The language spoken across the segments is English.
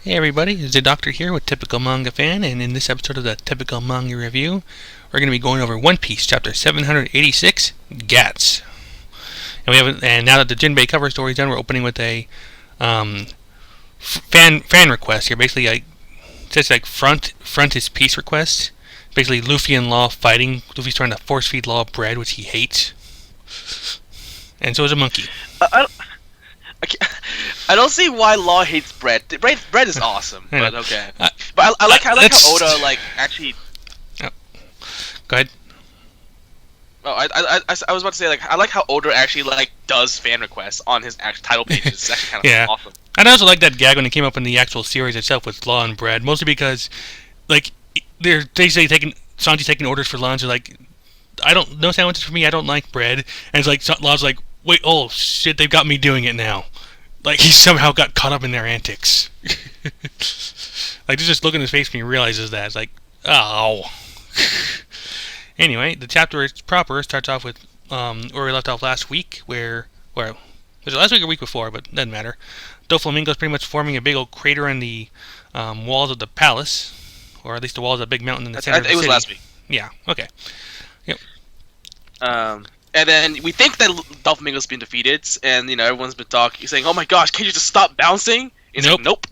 Hey everybody, it's the Doctor here with Typical Manga Fan, and in this episode of the Typical Manga Review, we're going to be going over One Piece, chapter 786, Gyats. And now that the Jinbei cover story is done, we're opening with a fan request here. Basically, it says like front is peace request. Basically, Luffy and Law fighting. Luffy's trying to force feed Law bread, which he hates, and so is a monkey. I don't see why Law hates bread. Bread is awesome, but okay. But I like how Oda actually. Oh. Go ahead. Oh, I was about to say I like how Oda actually does fan requests on his actual title pages. It's actually kind of awesome. And I also like that gag when it came up in the actual series itself with Law and bread, mostly because they're basically Sanji's taking orders for lunch. They're like, no sandwiches for me. I don't like bread. And it's like Law's like, wait, oh shit, they've got me doing it now. Like, he somehow got caught up in their antics. Just look in his face when he realizes that. It's like, oh. Anyway, the chapter proper starts off with where we left off last week, was it last week or week before, but it doesn't matter. Doflamingo's pretty much forming a big old crater in the walls of the palace, or at least the walls of the big mountain in the center of the city. It was last week. Yeah, okay. Yep. And then we think that Doflamingo's been defeated, and everyone's been saying, "Oh my gosh, can you just stop bouncing?" He's nope. Like, nope.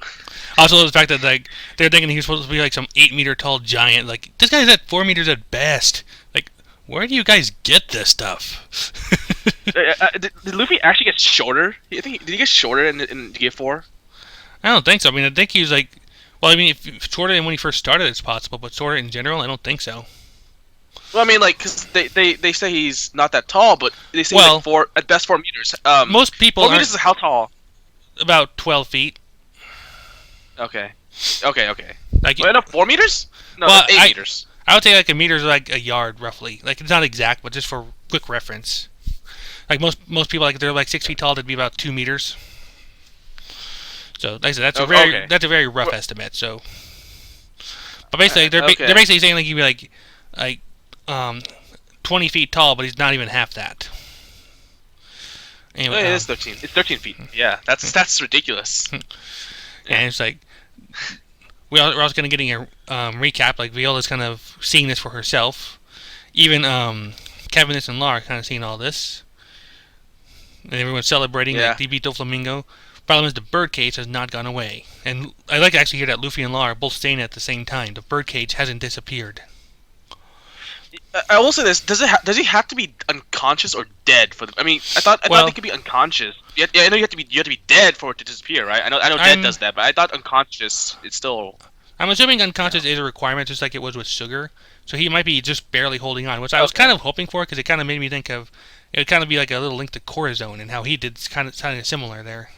Also, the fact that they're thinking he's supposed to be like some 8-meter tall giant. Like, this guy's at 4 meters at best. Like, where do you guys get this stuff? Did Luffy actually get shorter? Did he get shorter in GF4? I don't think so. I mean, I think he was like, well, I mean, if shorter than when he first started, it's possible, but shorter in general, I don't think so. Well, I mean, because they say he's not that tall, but they say at best 4 meters. Most people 4 meters is how tall? About 12 feet. Okay. Like, no, 4 meters? No, well, 8 meters. I would say like a meter is like a yard, roughly. Like, it's not exact, but just for quick reference. Like, most people, like, they're like 6 feet tall, they'd be about 2 meters. So, like I said, that's a very rough estimate. So, but basically, they're basically saying like you'd be like 20 feet tall, but he's not even half that. Anyway, it is 13. It's 13 feet. Yeah, that's ridiculous. And it's like we're also kind of getting a recap. Like, Viola's kind of seeing this for herself. Even Kevinus and Law are kind of seeing all this, and everyone's celebrating. Yeah. Like, they beat Doflamingo. Problem is, the birdcage has not gone away, and I like to actually hear that Luffy and Law are both saying it at the same time. The birdcage hasn't disappeared. I will say this: does he have to be unconscious or dead for the? I mean, I thought he could be unconscious. Yeah, I know you have to be dead for it to disappear, right? I know dead does that, but I thought unconscious. It's still. I'm assuming unconscious is a requirement, just like it was with Sugar. So he might be just barely holding on, which I was kind of hoping for, because it kind of made me think of it would kind of be like a little link to Corazon and how he did kind of similar there.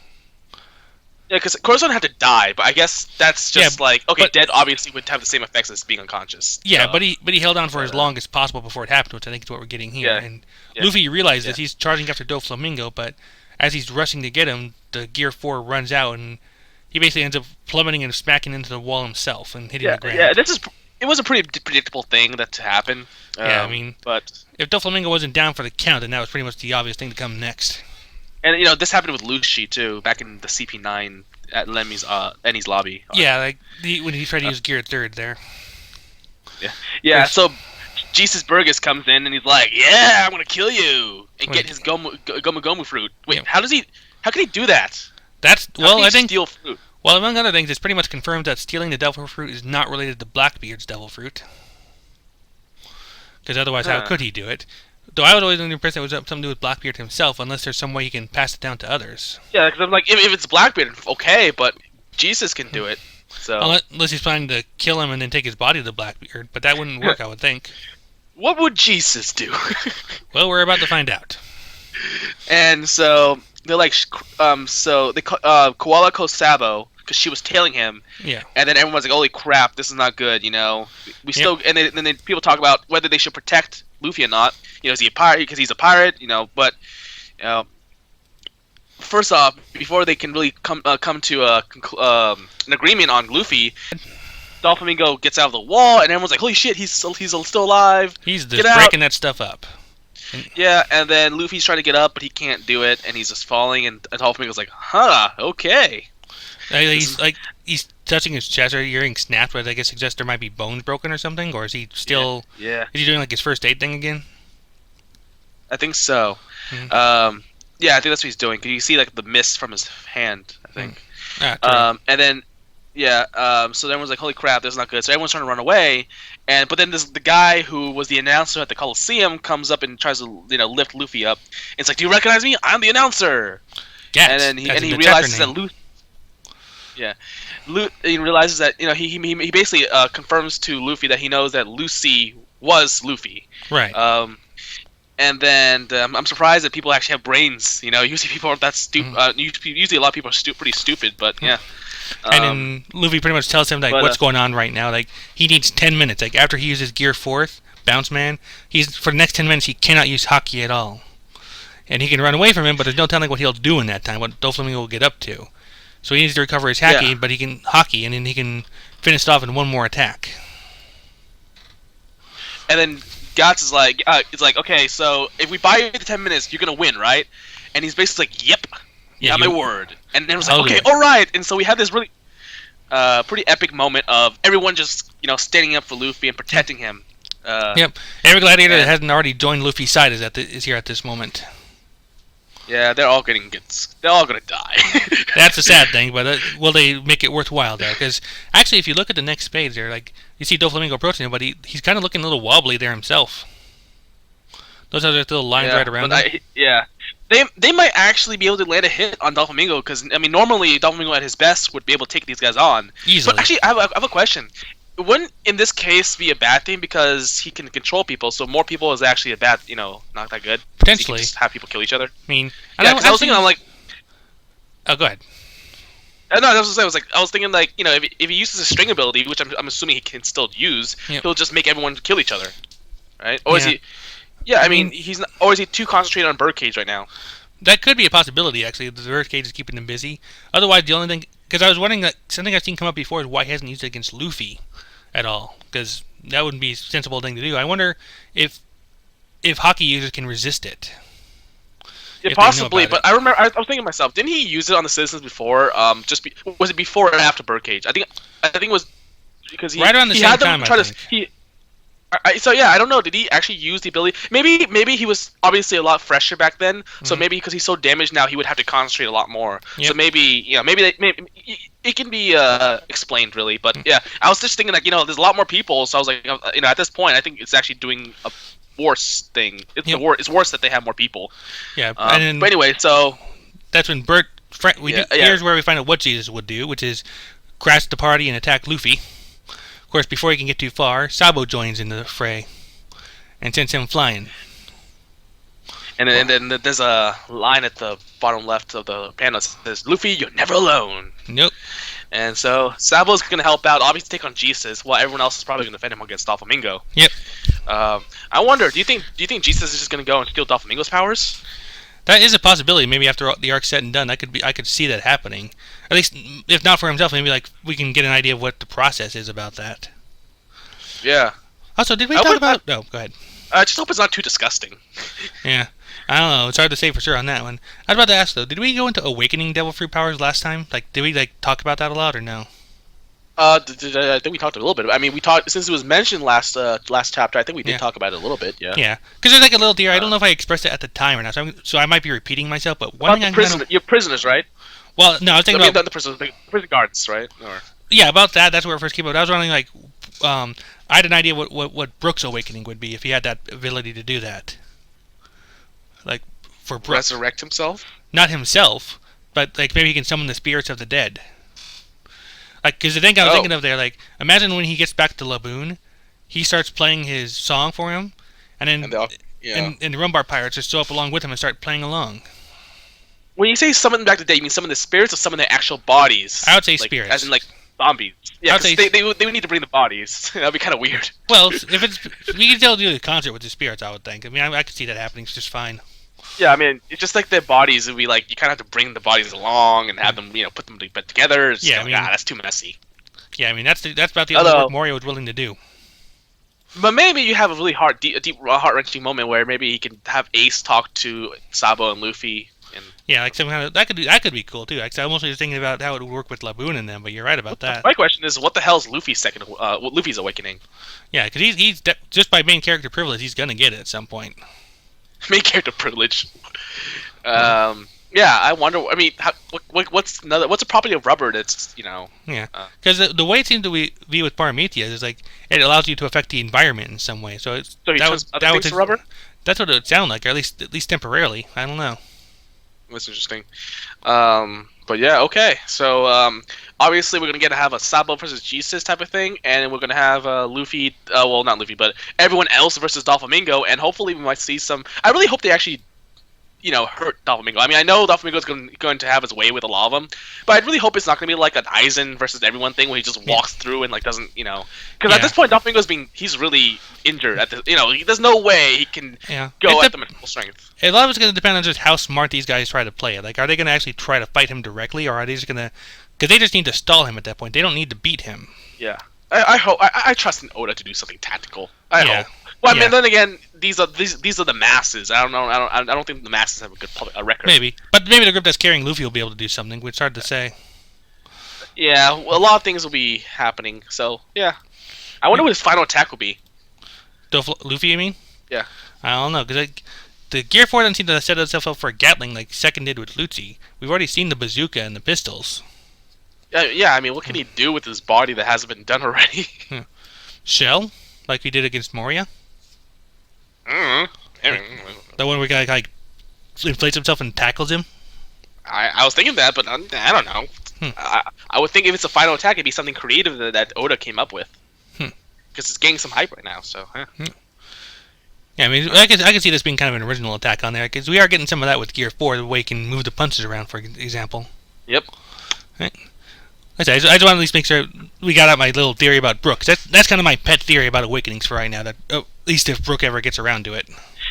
Yeah, because Corazon had to die, but I guess that's just dead obviously would have the same effects as being unconscious. Yeah, so, but he held on for as long as possible before it happened, which I think is what we're getting here. Yeah, and Luffy realizes he's charging after Doflamingo, but as he's rushing to get him, the Gear 4 runs out, and he basically ends up plummeting and smacking into the wall himself and hitting the ground. Yeah, it was a pretty predictable thing to happen. I mean, but if Doflamingo wasn't down for the count, then that was pretty much the obvious thing to come next. And this happened with Lucy too, back in the CP9 at Eni's lobby. Yeah, when he tried to use Gear 3rd there. Yeah. So Jesus Burgess comes in and he's like, "Yeah, I'm gonna kill you and get his Gomu fruit." Wait, how can he do that? I think steal fruit. Well, among other things, it's pretty much confirmed that stealing the devil fruit is not related to Blackbeard's devil fruit. Because otherwise, how could he do it? Though I was always under the impression it was something to do with Blackbeard himself, unless there's some way he can pass it down to others. Yeah, because I'm like, if it's Blackbeard, okay, but Jesus can do it. So unless he's planning to kill him and then take his body to Blackbeard, but that wouldn't work, I would think. What would Jesus do? Well, we're about to find out. And so they're like, so they Koala Kosabo, because she was tailing him. Yeah. And then everyone's like, "Holy crap, this is not good." We still, and then people talk about whether they should protect Luffy or not. Is he a pirate? Because he's a pirate. But first off, before they can really come to an agreement on Luffy, Doflamingo gets out of the wall, and everyone's like, "Holy shit, he's still alive!" He's just breaking that stuff up. Yeah, and then Luffy's trying to get up, but he can't do it, and he's just falling, and Doflamingo's like, "Huh, okay." He's touching his chest or hearing snapped, but I guess suggests there might be bones broken or something. Or is he still? Yeah. Is he doing like his first aid thing again? I think so. Mm-hmm. Yeah, I think that's what he's doing. Cause you see like the mist from his hand, I think. And then so everyone's like, "Holy crap, this is not good!" So everyone's trying to run away, but then the guy who was the announcer at the Coliseum comes up and tries to lift Luffy up. And it's like, "Do you recognize me? I'm the announcer." Gyats, and then he realizes that Luffy. Yeah, he realizes that he basically confirms to Luffy that he knows that Lucy was Luffy. Right. And then I'm surprised that people actually have brains. Usually people aren't that stupid. Usually a lot of people are pretty stupid, but yeah. And then Luffy pretty much tells him what's going on right now. Like he needs 10 minutes. Like after he uses Gear 4th, Bounce Man, for the next 10 minutes he cannot use Haki at all. And he can run away from him, but there's no telling what he'll do in that time. What Doflamingo will get up to. So he needs to recover his Haki, but he can Haki, and then he can finish it off in one more attack. And then Gyats is like, okay, so if we buy you the 10 minutes, you're gonna win, right? And he's basically like, yep. Yeah, my word. And then it was like, okay, all right. And so we had this really, pretty epic moment of everyone just, standing up for Luffy and protecting him. Yep. Every gladiator that hasn't already joined Luffy's side is here at this moment. Yeah, they're all gonna die. That's a sad thing, but will they make it worthwhile there? Because actually, if you look at the next page, there, like you see Doflamingo approaching him, but he's kind of looking a little wobbly there himself. Those are little lines right around him. They might actually be able to land a hit on Doflamingo because normally Doflamingo at his best would be able to take these guys on easily. But actually, I have a question. Wouldn't in this case be a bad thing because he can control people? So more people is actually a bad, not that good. Potentially, he can just have people kill each other. I mean, I was thinking, I'm like, oh, go ahead. No, I was thinking like, if he uses a string ability, which I'm assuming he can still use, he'll just make everyone kill each other, right? Or is he? Yeah, I mean, he's not, or is he too concentrated on Birdcage right now? That could be a possibility, actually. The Birdcage is keeping him busy. Otherwise, the only thing, because I was wondering that something I've seen come up before is why he hasn't used it against Luffy at all, because that wouldn't be a sensible thing to do. I wonder if Haki users can resist it. Yeah, possibly, but I remember I was thinking to myself, didn't he use it on the citizens before? Was it before or after Birdcage? I think it was because right around the same time. So yeah, I don't know. Did he actually use the ability? Maybe he was obviously a lot fresher back then. So maybe because he's so damaged now, he would have to concentrate a lot more. Yep. So maybe it can be explained really. But yeah, I was just thinking there's a lot more people. So I was like, at this point, I think it's actually doing a worse thing. It's worse that they have more people. Yeah. But anyway, so that's when here's where we find out what Jesus would do, which is crash the party and attack Luffy. Of course, before he can get too far, Sabo joins in the fray and sends him flying. And then there's a line at the bottom left of the panel that says, "Luffy, you're never alone." Nope. And so Sabo's going to help out, obviously take on Jesus, while everyone else is probably going to defend him against Doflamingo. Yep. I wonder, do you think Jesus is just going to go and steal Doflamingo's powers? That is a possibility. Maybe after the arc's said and done, I could see that happening. At least, if not for himself, maybe we can get an idea of what the process is about that. Yeah. Also, did we talk about? No, go ahead. I just hope it's not too disgusting. Yeah, I don't know. It's hard to say for sure on that one. I was about to ask though, did we go into awakening devil fruit powers last time? Did we talk about that a lot or no? I think we talked a little bit. I mean, we talked since it was mentioned last chapter. I think we did talk about it a little bit. Yeah. Yeah, because there's a little deer. I don't know if I expressed it at the time or not, so I might be repeating myself. But one thing you're prisoners, right? Well, no, I was thinking about the prison guards, right? Yeah, about that. That's where it first came up. I was wondering, I had an idea what Brook's awakening would be if he had that ability to do that. For Brook. Resurrect himself? Not himself, but maybe he can summon the spirits of the dead. Because the thing I was thinking of there, imagine when he gets back to Laboon, he starts playing his song for him, and then and the Rumbar pirates just show up along with him and start playing along. When you say summon back to the dead, you mean summon the spirits or summon their actual bodies? I would say spirits. As in zombies. Yeah, they would need to bring the bodies. That'd be kind of weird. Well, if we can still do the concert with the spirits, I would think. I mean, I could see that happening just fine. Yeah, I mean, it's just their bodies would be you kind of have to bring the bodies along and have them, put them together. It's that's too messy. Yeah, I mean, that's about the only work Morio was willing to do. But maybe you have a really deep heart-wrenching moment where maybe he can have Ace talk to Sabo and Luffy. And yeah, like some kind of that could be cool too. Like, I'm mostly just thinking about how it would work with Laboon and them, but you're right about that. My question is, what the hell is Luffy's Luffy's awakening? Yeah, because he's just by main character privilege, he's gonna get it at some point. Main character privilege. Yeah, I wonder. I mean, what's a property of rubber that's Yeah, because the way it seems to be with Parametheus is like it allows you to affect the environment in some way. So it's so he turns other things to rubber. That's what it would sound like, or at least temporarily. I don't know. That's interesting. But yeah, okay. So obviously we're gonna have a Sabo versus Jesus type of thing, and we're gonna have Luffy. Well, not Luffy, but everyone else versus Doflamingo, and hopefully we might see some. I really hope they actually hurt Doflamingo. I mean, I know Doflamingo's going to have his way with a lot of them, but I really hope it's not going to be like an Aizen versus everyone thing where he just walks through and like doesn't, because at this point he's really injured at this, there's no way he can go at them at full strength. A lot of it's going to depend on just how smart these guys try to play it. Like, are they going to actually try to fight him directly, or are they just going to, because they just need to stall him at that point. They don't need to beat him. Yeah. I hope I trust in Oda to do something tactical. I hope. Well, I mean, then again, these are the masses. I don't know. I don't think the masses have a good record. Maybe, but maybe the group that's carrying Luffy will be able to do something. It's hard to say. Yeah, well, a lot of things will be happening. So yeah, I wonder what his final attack will be. Luffy, you mean? Yeah. I don't know, because the Gear 4 doesn't seem to set itself up for a Gatling like Second did with Lucy. We've already seen the bazooka and the pistols. Yeah. I mean, what can he do with his body that hasn't been done already? Shell, like we did against Moria. The one where guy like inflates himself and tackles him. I was thinking that, but I don't know. I would think if it's a final attack, it'd be something creative that Oda came up with. Because it's getting some hype right now. So. Yeah, I mean, I can see this being kind of an original attack on there, because we are getting some of that with Gear 4, the way you can move the punches around, for example. Yep. Right. I just want to at least make sure we got out my little theory about Brook. That's kind of my pet theory about Awakenings for right now. That at least if Brook ever gets around to it.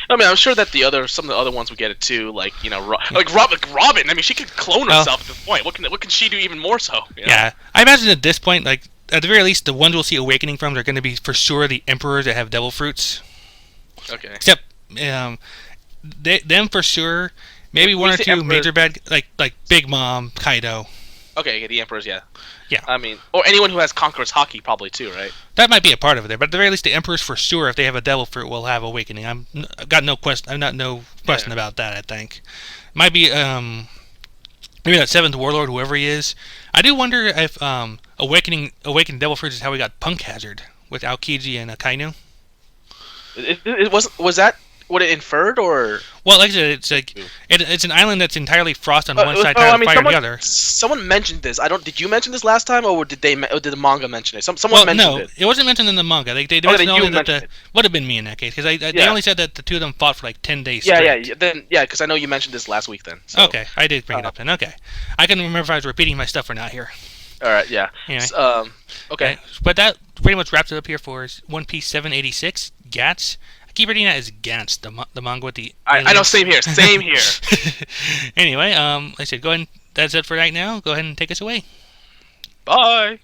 I mean, I'm sure that some of the other ones will get it too. Like Robin. I mean, she could clone herself at this point. What can she do even more so? Yeah, I imagine at this point, like at the very least, the ones we'll see Awakening from are going to be for sure the Emperors that have Devil Fruits. Okay. Except, them for sure. Maybe one or two major bad, like Big Mom, Kaido. Okay, the Emperors, yeah. Yeah. I mean, or anyone who has Conqueror's Haki probably too, right? That might be a part of it there, but at the very least, the Emperors for sure, if they have a Devil Fruit, will have Awakening. I've got no question. About that. I think might be maybe that Seventh Warlord, whoever he is. I do wonder if Awakening Devil Fruits is how we got Punk Hazard with Aokiji and Akainu. Was that what it inferred, or? Well, like I said, it's like it's an island that's entirely frost on one side, fire on the other. Someone mentioned this. Did you mention this last time, or did the manga mention it? Someone mentioned it. No, it wasn't mentioned in the manga. They mentioned only that would have been me in that case, because they only said that the two of them fought for like 10 days straight. Because I know you mentioned this last week. Then. So. Okay, I did bring it up then. Okay, I can remember if I was repeating my stuff or not here. All right, yeah. Anyway. Okay. But that pretty much wraps it up here for One Piece 786 Gyats. I keep reading that as Gyats, the manga with the. I know. Same here. Anyway, like I said, go ahead. That's it for right now. Go ahead and take us away. Bye.